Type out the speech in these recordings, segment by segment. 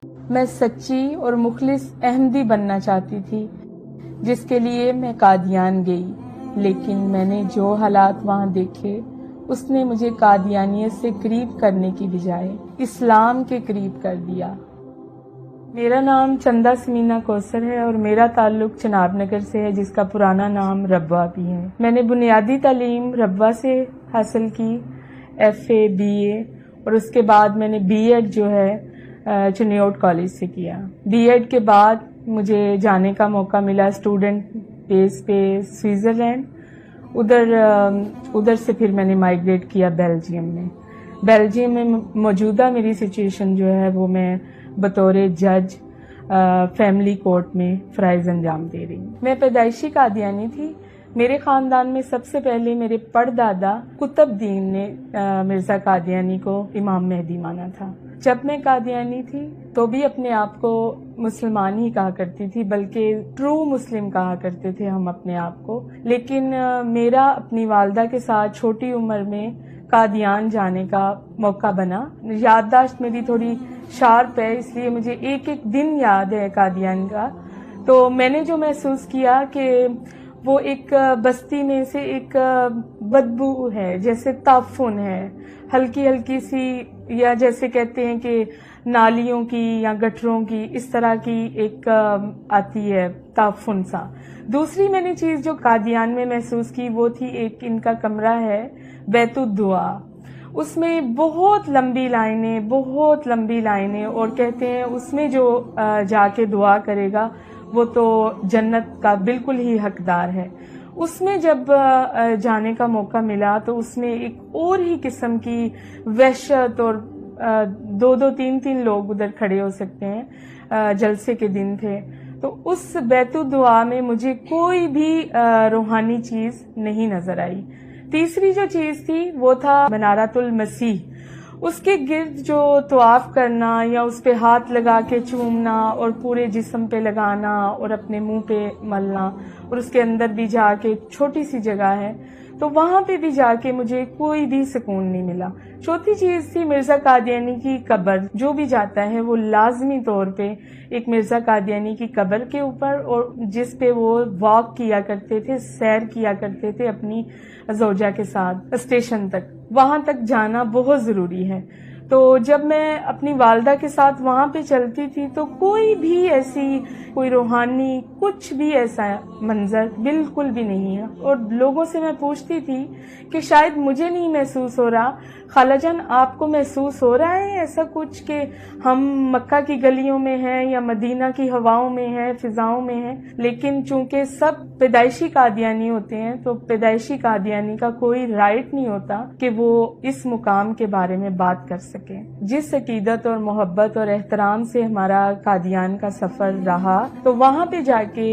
میں سچی اور مخلص احمدی بننا چاہتی تھی، جس کے لیے میں قادیان گئی، لیکن میں نے جو حالات وہاں دیکھے اس نے مجھے قادیانیت سے قریب کرنے کی بجائے اسلام کے قریب کر دیا۔ میرا نام چندہ سمینہ کوثر ہے اور میرا تعلق چناب نگر سے ہے، جس کا پرانا نام ربوہ بھی ہے۔ میں نے بنیادی تعلیم ربوہ سے حاصل کی، FA BA، اور اس کے بعد میں نے B.Ed جو ہے چنیوٹ کالج سے کیا۔ B.Ed کے بعد مجھے جانے کا موقع ملا اسٹوڈنٹ بیس پہ سوئٹزرلینڈ، ادھر سے پھر میں نے مائیگریٹ کیا بیلجیم میں موجودہ میری سچویشن جو ہے وہ میں بطور جج فیملی کورٹ میں فرائض انجام دے رہی ہوں۔ میں پیدائشی قادیانی تھی۔ میرے خاندان میں سب سے پہلے میرے پردادا قطب دین نے مرزا قادیانی کو امام مہدی مانا تھا۔ جب میں قادیانی تھی تو بھی اپنے آپ کو مسلمان ہی کہا کرتی تھی، بلکہ ٹرو مسلم کہا کرتے تھے ہم اپنے آپ کو۔ لیکن میرا اپنی والدہ کے ساتھ چھوٹی عمر میں قادیان جانے کا موقع بنا۔ یادداشت میری تھوڑی شارپ ہے، اس لیے مجھے ایک ایک دن یاد ہے قادیان کا۔ تو میں نے جو محسوس کیا کہ وہ ایک بستی میں سے ایک بدبو ہے، جیسے تعفن ہے، ہلکی ہلکی سی، یا جیسے کہتے ہیں کہ نالیوں کی یا گٹروں کی، اس طرح کی ایک آتی ہے تعفن سا۔ دوسری میں نے چیز جو قادیان میں محسوس کی وہ تھی، ایک ان کا کمرہ ہے بیت الدعا، اس میں بہت لمبی لائنیں، اور کہتے ہیں اس میں جو جا کے دعا کرے گا وہ تو جنت کا بالکل ہی حقدار ہے۔ اس میں جب جانے کا موقع ملا تو اس میں ایک اور ہی قسم کی وحشت، اور دو تین لوگ ادھر کھڑے ہو سکتے ہیں، جلسے کے دن تھے۔ تو اس بیت الدعا میں مجھے کوئی بھی روحانی چیز نہیں نظر آئی۔ تیسری جو چیز تھی وہ تھا منارۃ المسیح، اس کے گرد جو طواف کرنا یا اس پہ ہاتھ لگا کے چومنا اور پورے جسم پہ لگانا اور اپنے منہ پہ ملنا، اور اس کے اندر بھی جا کے چھوٹی سی جگہ ہے تو وہاں پہ بھی جا کے مجھے کوئی بھی سکون نہیں ملا۔ چوتھی چیز تھی مرزا قادیانی کی قبر، جو بھی جاتا ہے وہ لازمی طور پہ ایک مرزا قادیانی کی قبر کے اوپر، اور جس پہ وہ واک کیا کرتے تھے، سیر کیا کرتے تھے اپنی زوجہ کے ساتھ اسٹیشن تک، وہاں تک جانا بہت ضروری ہے۔ تو جب میں اپنی والدہ کے ساتھ وہاں پہ چلتی تھی تو کوئی بھی ایسی کوئی روحانی کچھ بھی ایسا منظر بالکل بھی نہیں ہے، اور لوگوں سے میں پوچھتی تھی کہ شاید مجھے نہیں محسوس ہو رہا، خالہ جان آپ کو محسوس ہو رہا ہے ایسا کچھ کہ ہم مکہ کی گلیوں میں ہیں یا مدینہ کی ہواؤں میں ہیں، فضاؤں میں ہیں؟ لیکن چونکہ سب پیدائشی قادیانی ہوتے ہیں تو پیدائشی قادیانی کا کوئی رائٹ نہیں ہوتا کہ وہ اس مقام کے بارے میں بات کر سکے۔ جس عقیدت اور محبت اور احترام سے ہمارا قادیان کا سفر رہا، تو وہاں پہ جا کے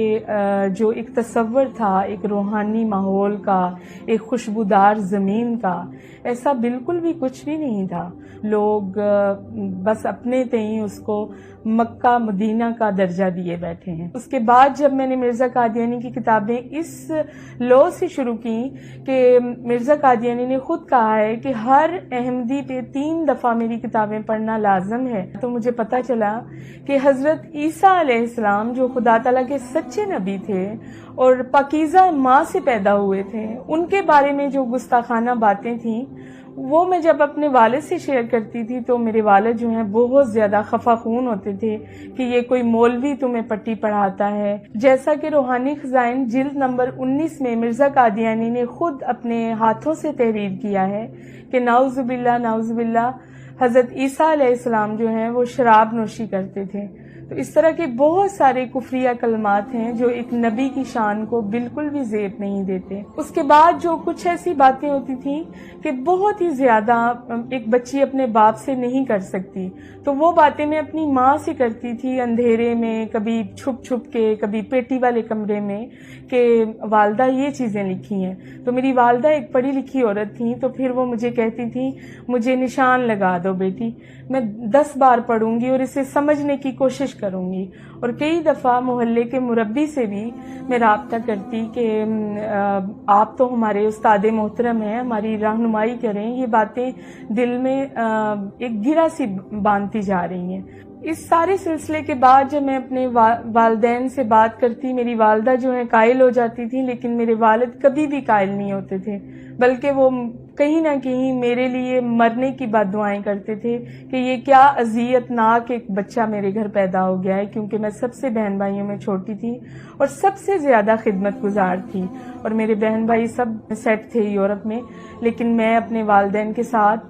جو ایک تصور تھا ایک روحانی ماحول کا، ایک خوشبودار زمین کا، ایسا بالکل بھی کچھ بھی نہیں تھا۔ لوگ بس اپنے تئیں اس کو مکہ مدینہ کا درجہ دیے بیٹھے ہیں۔ اس کے بعد جب میں نے مرزا قادیانی کی کتابیں اس لو سے شروع کی کہ مرزا قادیانی نے خود کہا ہے کہ ہر احمدی پہ 3 دفعہ میری کتابیں پڑھنا لازم ہے، تو مجھے پتہ چلا کہ حضرت عیسیٰ علیہ السلام جو خدا تعالیٰ کے سچے نبی تھے اور پاکیزہ ماں سے پیدا ہوئے تھے، ان کے بارے میں جو گستاخانہ باتیں تھیں وہ میں جب اپنے والد سے شیئر کرتی تھی تو میرے والد جو ہیں بہت زیادہ خفا خون ہوتے تھے کہ یہ کوئی مولوی تمہیں پٹی پڑھاتا ہے۔ جیسا کہ روحانی خزائن جلد نمبر 19 میں مرزا قادیانی نے خود اپنے ہاتھوں سے تحریر کیا ہے کہ نعوذ باللہ حضرت عیسیٰ علیہ السلام جو ہیں وہ شراب نوشی کرتے تھے۔ تو اس طرح کے بہت سارے کفریہ کلمات ہیں جو ایک نبی کی شان کو بالکل بھی زیب نہیں دیتے۔ اس کے بعد جو کچھ ایسی باتیں ہوتی تھیں کہ بہت ہی زیادہ ایک بچی اپنے باپ سے نہیں کر سکتی، تو وہ باتیں میں اپنی ماں سے کرتی تھی اندھیرے میں، کبھی چھپ کے، کبھی پیٹی والے کمرے میں، کہ والدہ یہ چیزیں لکھی ہیں۔ تو میری والدہ ایک پڑھی لکھی عورت تھیں، تو پھر وہ مجھے کہتی تھیں مجھے نشان لگا دو بیٹی، میں 10 بار پڑھوں گی اور اسے سمجھنے کی کوشش کروں گی۔ اور کئی دفعہ محلے کے مربی سے بھی میں رابطہ کرتی کہ آپ تو ہمارے استاد محترم ہیں، ہماری رہنمائی کریں، یہ باتیں دل میں ایک گرہ سی باندھتی جا رہی ہیں۔ اس سارے سلسلے کے بعد جب میں اپنے والدین سے بات کرتی، میری والدہ جو ہے قائل ہو جاتی تھی، لیکن میرے والد کبھی بھی قائل نہیں ہوتے تھے، بلکہ وہ کہیں نہ کہیں میرے لیے مرنے کی بد دعائیں کرتے تھے کہ یہ کیا اذیت ناک ایک بچہ میرے گھر پیدا ہو گیا ہے، کیونکہ میں سب سے بہن بھائیوں میں چھوٹی تھی اور سب سے زیادہ خدمت گزار تھی، اور میرے بہن بھائی سب سیٹ تھے یورپ میں، لیکن میں اپنے والدین کے ساتھ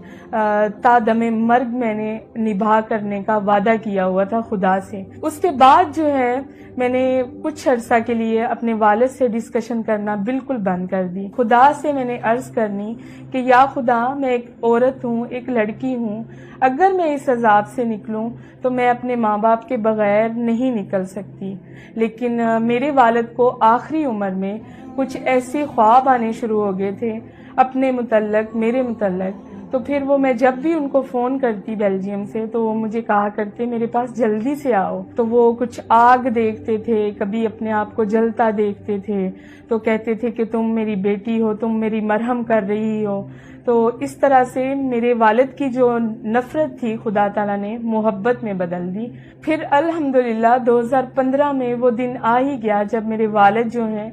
تا دم مرگ میں نے نبھا کرنے کا وعدہ کیا ہوا تھا خدا سے۔ اس کے بعد جو ہے میں نے کچھ عرصہ کے لیے اپنے والد سے ڈسکشن کرنا بالکل بند کر دی۔ خدا سے میں نے عرض کرنی کہ یا خدا، میں ایک عورت ہوں، ایک لڑکی ہوں، اگر میں اس عذاب سے نکلوں تو میں اپنے ماں باپ کے بغیر نہیں نکل سکتی، لیکن میرے والد کو آخری عمر میں کچھ ایسے خواب آنے شروع ہو گئے تھے اپنے متعلق، میرے متعلق، تو پھر وہ میں جب بھی ان کو فون کرتی بیلجیم سے تو وہ مجھے کہا کرتے میرے پاس جلدی سے آؤ، تو وہ کچھ آگ دیکھتے تھے، کبھی اپنے آپ کو جلتا دیکھتے تھے تو کہتے تھے کہ تم میری بیٹی ہو، تم میری مرہم کر رہی ہو۔ تو اس طرح سے میرے والد کی جو نفرت تھی خدا تعالیٰ نے محبت میں بدل دی۔ پھر الحمدللہ 2015 میں وہ دن آ ہی گیا جب میرے والد جو ہیں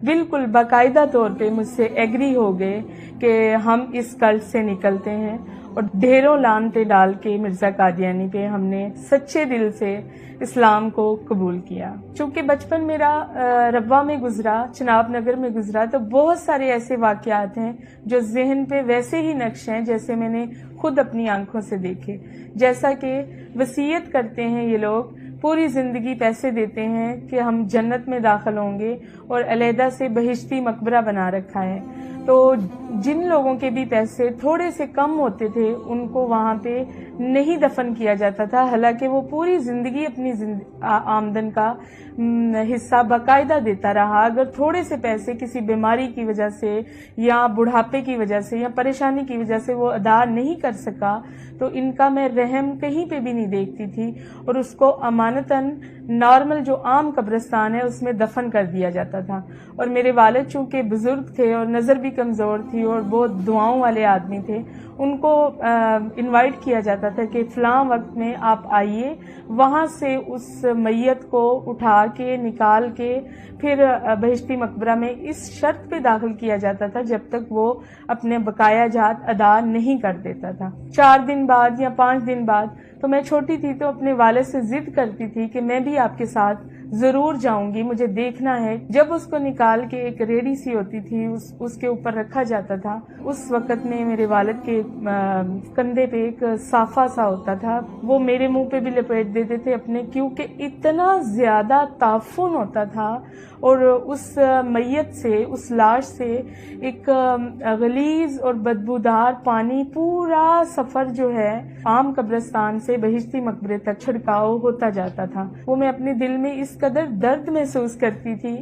بالکل باقاعدہ طور پہ مجھ سے ایگری ہو گئے کہ ہم اس کلٹ سے نکلتے ہیں، اور ڈھیروں لعنتیں ڈال کے مرزا قادیانی پہ ہم نے سچے دل سے اسلام کو قبول کیا۔ چونکہ بچپن میرا ربوہ میں گزرا، چناب نگر میں گزرا، تو بہت سارے ایسے واقعات ہیں جو ذہن پہ ویسے ہی نقش ہیں جیسے میں نے خود اپنی آنکھوں سے دیکھے۔ جیسا کہ وصیت کرتے ہیں یہ لوگ، پوری زندگی پیسے دیتے ہیں کہ ہم جنت میں داخل ہوں گے، اور علیحدہ سے بہشتی مقبرہ بنا رکھا ہے، تو جن لوگوں کے بھی پیسے تھوڑے سے کم ہوتے تھے ان کو وہاں پہ نہیں دفن کیا جاتا تھا، حالانکہ وہ پوری زندگی اپنی آمدن کا حصہ باقاعدہ دیتا رہا۔ اگر تھوڑے سے پیسے کسی بیماری کی وجہ سے یا بڑھاپے کی وجہ سے یا پریشانی کی وجہ سے وہ ادا نہیں کر سکا تو ان کا میں رحم کہیں پہ بھی نہیں دیکھتی تھی، اور اس کو امانتاً نارمل جو عام قبرستان ہے اس میں دفن کر دیا جاتا تھا۔ اور میرے والد چونکہ بزرگ تھے اور نظر بھی کمزور تھی اور بہت دعاؤں والے آدمی تھے، ان کو انوائٹ کیا جاتا تھا کہ فلاں وقت میں آپ آئیے، وہاں سے اس میت کو اٹھا کے نکال کے پھر بہشتی مقبرہ میں اس شرط پہ داخل کیا جاتا تھا جب تک وہ اپنے بقایا جات ادا نہیں کر دیتا تھا۔ 4 دن بعد یا 5 دن بعد، تو میں چھوٹی تھی تو اپنے والد سے ضد کرتی تھی کہ میں بھی آپ کے ساتھ ضرور جاؤں گی، مجھے دیکھنا ہے۔ جب اس کو نکال کے ایک ریڑھی سی ہوتی تھی اس کے اوپر رکھا جاتا تھا، اس وقت میں میرے والد کے کندھے پہ ایک صافہ سا ہوتا تھا، وہ میرے منہ پہ بھی لپیٹ دیتے تھے اپنے، کیونکہ اتنا زیادہ تعفن ہوتا تھا، اور اس میت سے، اس لاش سے ایک غلیظ اور بدبودار پانی پورا سفر جو ہے عام قبرستان سے بہشتی مقبرے تک چھڑکاؤ ہوتا جاتا تھا۔ وہ میں اپنے دل میں اس قدر درد محسوس کرتی تھی